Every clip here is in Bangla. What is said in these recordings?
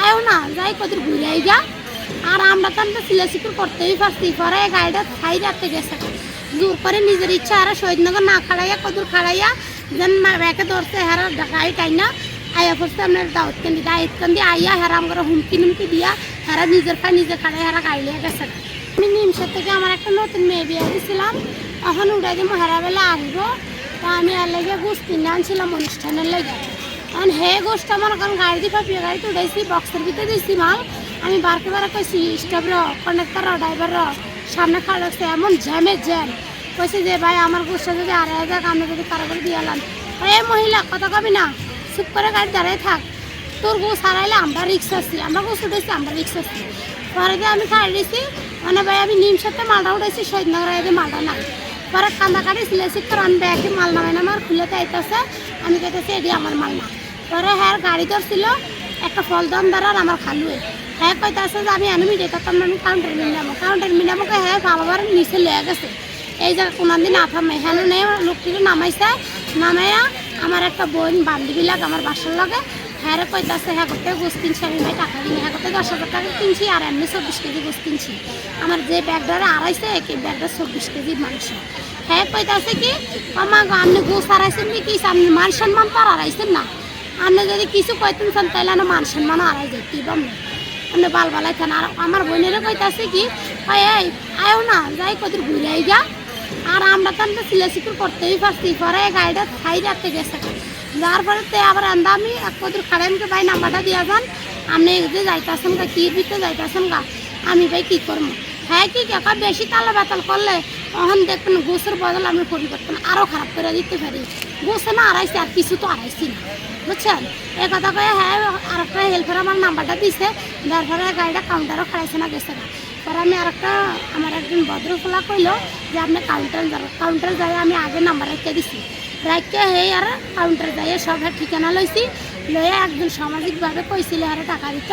আয়ো না যাই কদর ঘুরে যা। আর আমরা তো আমরা সিলেসিকুর করতেই পারছি, পরে গাড়িটা খাই রাখতে গেছে জোর করে নিজের ইচ্ছা আর শহীদনগর না খাড়াইয়া কদর খাড়াইয়া যেন ব্যাকে ধরছে হেরা গাড়ি টাই না আয়া পড়ছে আপনার দাউদকান্দি আইয়া হেরা আমার হুমকি দিয়া হেরা নিজের পায়ে নিজে খাড়াই হেরা গাড়ি লিয়ে গেছে। আমি নিমসার থেকে আমার একটা নতুন মেয়ে বিয়ে দিয়েছিলাম, এখন উড়াই দিয়ে হেরাবেলা আসবো। তো আমি এর লেগে গোস কিনে আনছিলাম অনুষ্ঠানের লেগে। এখন হে গোসটা মনে করেন গাড়ি দিয়ে পাপিয়ে গাড়িতে উঠাইছি, বক্সের ভিতরে দিয়েছি মাল। আমি বারকে বারে কইছি স্টাফর কন্ডাক্টর ড্রাইভার সামনে খাড়া রাখছে, এমন জ্যামের জ্যাম। কইছে যে ভাই আমার গোসটা যদি আর যাক আমরা যদি কারোবার দিয়ে এলাম। এই মহিলা কথা কবি না, চুপ করে গাড়ি দাঁড়িয়ে থাক, তোর গোস হারাইলে আমরা রিক্স আছি, আমরা গোস উঠেছি আমরা রিক্স আছি। পরে দিয়ে আমি খাই দিয়েছি, মানে ভাই আমি নিমসাতে মালটা উঠেছি, শহীদনগর দিয়ে মালটা নাই। পরে কান্দা কাটি সিলেছি কারণ ব্যাগে মাল নামে না আমার খুলে চাইতেছে, আমি কেটেছি এটি আমার মাল না। পরে হ্যাঁ গাড়ি ধরছিল একটা ফলদম দ্বারা আমার খালুয়ে, হ্যাঁ কইতেছে যে আমি এনিমিডিয়েট করতাম না, আমি কাউন্টার মিডিয়ামকে হ্যাঁ বাবার নিচে লয়ে গেছে। এই জায়গা কোনোদিন আথামে হ্যাঁ নেই লোকটিকে নামাইছে, নামাইয়া আমার একটা বোন বান্ধবী লাগ আমার বাসার লাগে হ্যাঁ কইতাছে হ্যাঁ করতে গোস কিনছি, আমি ভাই টাকা কিনে হ্যাঁ করতে 10,000 টাকা কিনছি আর এমনি 24 কেজি গোস কিনছি। আমার যে ব্যাগটা আড়াইছে এই ব্যাগটা 24 কেজির মাংস। হ্যাঁ কইতাছে কি আমা আপনি গোস হারাইছেন কি আপনি মান সম্মান তো আর হারাইছেন না, আপনি যদি কিছু কইতেন চান তাইলে না মান সম্মানও হারাই যায় কি বলবেন আপনি বাল বালাইছেন। আর আমার বোনেরও কইতাছে কি এই আয়ো না যাই কদর ঘুরে যা। আর আমরা তো আমরা সিলেসিকুর করতেই পারছি, পরে গাড়িটা খাই রাখতে গেছে যার পরে আবার আন্দা আমি এক কদর খাড়াইমকে ভাই নাম্বারটা দিয়া যান, আপনি যে যাইতেছেন গা কির ভিতরে যাইতেছেন গা, আমি ভাই কী করবো। হ্যাঁ কি কাকা বেশি তালা বেতাল করলে তখন দেখবেন গোসের বদল আমি পরিবর্তন আরও খারাপ করে দিতে পারি। গোসে না আড়াইছি আর কিছু তো আড়াইছি না, বুঝছেন। এ কথা কয়ে হ্যাঁ আর একটা হেল্পার আমার নাম্বারটা দিছে, যার ফলে গাড়িটা কাউন্টারও খাড়াইছে না গেছে না। পরে আমি আর একটা আমার একজন ভদ্রফোলা কইলো যে আপনি কাউন্টারে যাবেন, কাউন্টারে যাই আমি আগে নাম্বার রেখে দিছি, রাখতে হেই আর কাউন্টারে যাইয়ে সব ঠিকানা লইছি, লইয়া একজন সামাজিকভাবে কইছিল হারে টাকা দিত,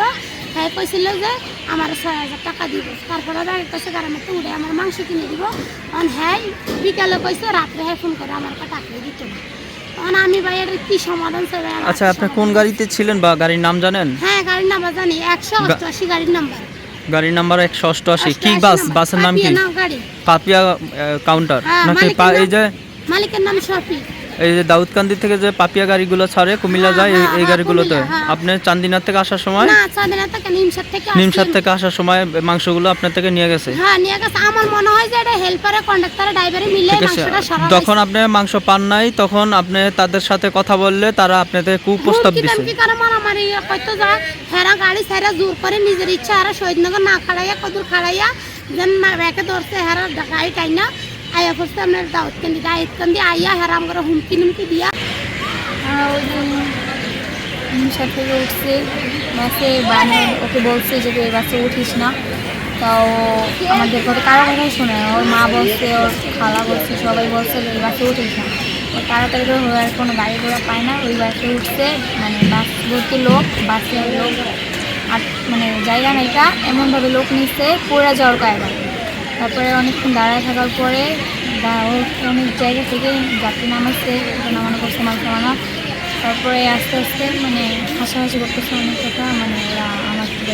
হ্যাঁ কইছিল যে আমার 6,000 টাকা দিব। তারপরে ব্যাগের কাছে গাড়ির তো উঠে আমার মাংস কিনে দিব। তখন হ্যাঁ বিকালে কইছে রাত্রে হ্যাঁ ফোন করে আমার টাকা দিত না। তখন আমি ভাই এর কি সমাধান চাই। আচ্ছা আপনি কোন গাড়িতে ছিলেন বা গাড়ির নাম জানেন? হ্যাঁ গাড়ির নাম্বার জানি, 188 গাড়ির নাম্বার। গাড়ির নাম্বার 188। কি বাসের নাম কি? পাপিয়া কাউন্টার নাকি এই যে মালিকের নাম শফি। এই যে দাউদকান্দি থেকে যে পাপিয়া গাড়িগুলো ছাড়ে কুমিল্লা যায় এই গাড়িগুলোতে আপনি চান্দিনার থেকে আসার সময় না চান্দিনা থেকে নিমসার থেকে আসার সময় মাংসগুলো আপনার থেকে নিয়ে গেছে? হ্যাঁ নিয়ে গেছে। আমার মনে হয় যে এটা হেল্পারে কন্ডাক্টরে ড্রাইভারে মিলে মাংসটা সরাই। যখন আপনি মাংস পান নাই তখন আপনি তাদের সাথে কথা বললে তারা আপনাদের কুপ্রস্তাব দিয়েছে কি করে মারামারি কইতো যায় হেরা গাড়ি ছাইরা জোর করে নিজের ইচ্ছা আর শহীদনগর না খাড়াইয়া কদর খাড়াইয়া যেন ব্যাকে ধরছে হেরা গাড়ি টাই না আয়া পড়ছে আপনার দাউদকান্দি আইয়া হেরা আমার হুমকি দিয়া। ওই দিন নিমসার থেকে উঠছে বাসে, ওকে বলছে যে তুই বাসে উঠিস না, তাও আমাদের কথা কারো কথাই শোনে না। ওর মা বলছে, ওর খালা বলছে, সবাই বলছে যে বাসে উঠিস না। ও তাড়াতাড়ি করে আর কোনো গাড়ি ঘোড়া পায় না, ওই বাসে উঠছে, মানে বাস ভর্তি লোক, বাসের লোক আর মানে জায়গা নাইটা এমনভাবে লোক নিচ্ছে পড়ে যাওয়ার কায়দা। তারপরে অনেকক্ষণ দাঁড়ায় থাকার পরে অনেক জায়গা থেকে যাত্রী নামাচ্ছে, নামানো করছে মাল খাওয়ানো। তারপরে আস্তে আস্তে মানে হাসাহাসি করতেছে অনেক কথা, মানে ওরা আমাকে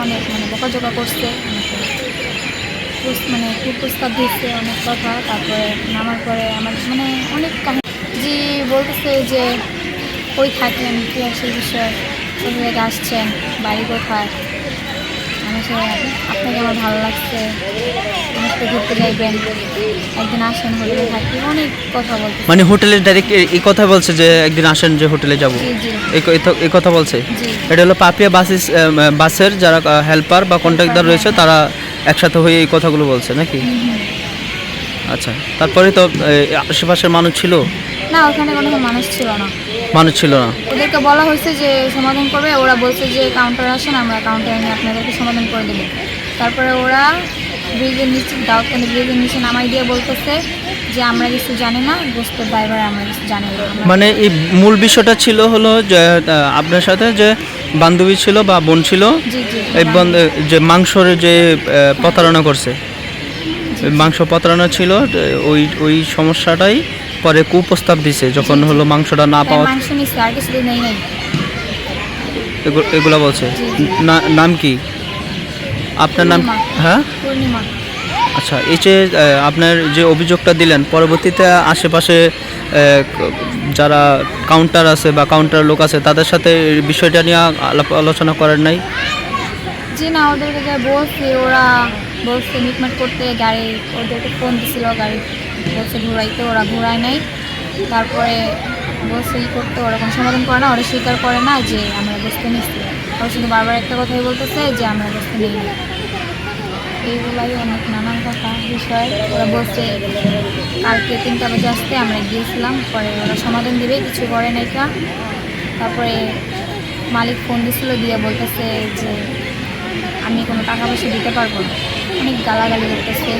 অনেক মানে বকাঝকা করছে, মানে কুপ্রস্তাব দিচ্ছে অনেক কথা। তারপরে নামার পরে আমার মানে অনেক কাহিনী জি বলতেছে যে কই থাকেন, কী আসে বিষয়, কোথা থেকে আসছেন, বাড়ি কোথায়, আমি আপনাকে আমার ভালো লাগছে, আমার সাথে ঘুরতে যাইবেন, একদিন আসেন হোটেলে থাকি, অনেক কথা বলছে। মানে হোটেলে ডাইরেক্ট এই কথা বলছে যে একদিন আসেন যে হোটেলে যাব, এই কথা বলছে। এটা হলো পাপিয়া বাসের যারা হেল্পার বা কন্ট্রাক্টর রয়েছে তারা একসাথে হয়ে এই কথাগুলো বলছে নাকি? আচ্ছা তারপরে তো আশেপাশের মানুষ ছিল না? ওখানে কোনো মানুষ ছিল না। ওদেরকে বলা হয়েছে যে সমাধান করবে, ওরা বলছে যে কাউন্টারে আসেন, আমরা কাউন্টারে নিয়ে আপনাদেরকে সমাধান করে দেবো। তারপরে ওরা ব্রিজের নিচে দাউদকান্দি ব্রিজের নিচে নামাই দিয়ে বলতেছে যে আমরা কিছু জানি না, গোস্তের ড্রাইভার আমরা কিছু জানি না। মানে এই মূল বিষয়টা ছিল হলো যে আপনার সাথে যে বান্ধবী ছিল বা বোন ছিল, এই যে মাংসর যে প্রতারণা করছে, মাংস প্রতারণা ছিল, ওই সমস্যাটাই পরে কুপ্রস্তাব দিছে যখন হলো মাংসটা না পাওয়া। মাংস নিচ্ছে আর কিছু নেই। এগুলা বলছে? জি। নাম কি আপনার নাম? পূর্ণিমা। হ্যাঁ, পূর্ণিমা। আচ্ছা। এই যে আপনার যে অভিযোগটা দিলেন, পরবর্তীতে আশেপাশে যারা কাউন্টার আছে বা কাউন্টার লোক আছে তাদের সাথে এই বিষয়টা নিয়ে আলাপ আলোচনা করেন নাই? যে না, ওদেরকে যা বলছে ওরা বলছে মিটমাট করতে, গাড়ি ওদেরকে ফোন দিছিল, গাড়ি বলছে ঘুরাইতে, ওরা ঘুরায় নাই। তারপরে বলছে ই করতে, ওরা কোনো সমাধান করে না, ওরা স্বীকার করে না যে আমরা বসতে নিচ্ছি। ওরা শুধু বারবার একটা কথাই বলতেছে যে আমরা বসতে নিই না। এইগুলাই অনেক নানান কথা বিষয়। ওরা বলছে কালকে 3টা বাজে আসতে, আমরা গিয়েছিলাম, পরে ওরা সমাধান দিবে, কিছু করে নাই কা। তারপরে মালিক ফোন দিছিল, দিয়ে বলতেছে যে আমি কোনো টাকা পয়সা দিতে পারবো না, অনেক গালাগালি করতেছে।